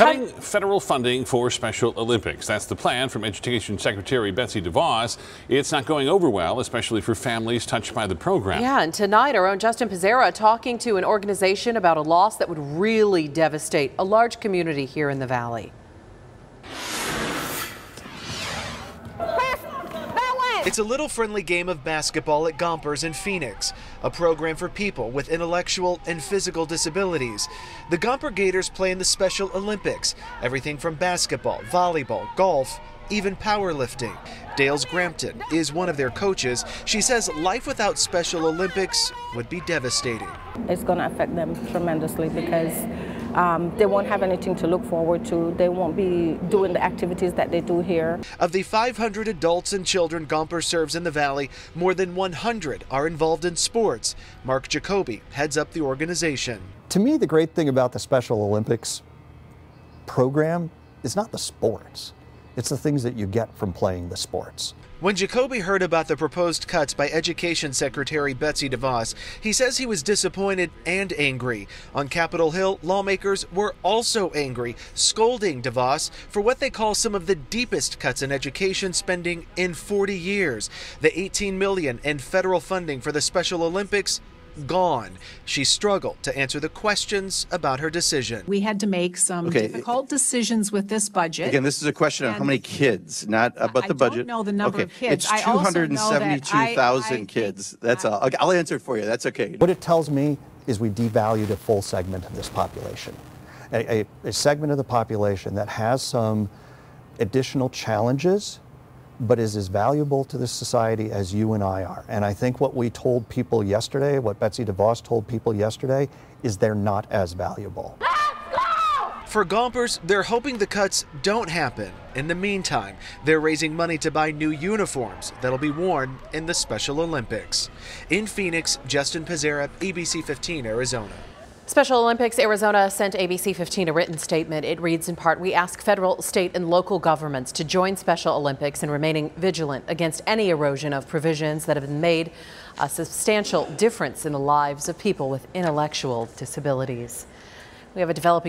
Cutting federal funding for Special Olympics. That's the plan from Education Secretary Betsy DeVos. It's not going over well, especially for families touched by the program. Yeah, and tonight our own Justin Pizzera talking to an organization about a loss that would really devastate a large community here in the Valley. It's a little friendly game of basketball at Gompers in Phoenix, a program for people with intellectual and physical disabilities. The Gomper Gators play in the Special Olympics, everything from basketball, volleyball, golf, even powerlifting. Dales Grampton is one of their coaches. She says life without Special Olympics would be devastating. It's going to affect them tremendously because they won't have anything to look forward to. They won't be doing the activities that they do here. Of the 500 adults and children Gomper serves in the Valley, more than 100 are involved in sports. Mark Jacoby heads up the organization. To me, the great thing about the Special Olympics program is not the sports. It's the things that you get from playing the sports. When Jacoby heard about the proposed cuts by Education Secretary Betsy DeVos, he says he was disappointed and angry. On Capitol Hill, lawmakers were also angry, scolding DeVos for what they call some of the deepest cuts in education spending in 40 years. The $18 million in federal funding for the Special Olympics gone. She struggled to answer the questions about her decision. We had to make some difficult decisions with this budget. Again, this is a question of how many kids, not about the budget. I don't know the number of kids. It's 272,000 kids. That's all. I'll answer it for you. That's okay. What it tells me is we devalued a full segment of this population. A segment of the population that has some additional challenges, but is as valuable to this society as you and I are. And I think what we told people yesterday, what Betsy DeVos told people yesterday, is they're not as valuable. For Gompers, they're hoping the cuts don't happen. In the meantime, they're raising money to buy new uniforms that'll be worn in the Special Olympics. In Phoenix, Justin Pizzera, ABC 15, Arizona. Special Olympics Arizona sent ABC 15 a written statement. It reads in part, "We ask federal, state, and local governments to join Special Olympics in remaining vigilant against any erosion of provisions that have made a substantial difference in the lives of people with intellectual disabilities." We have a developing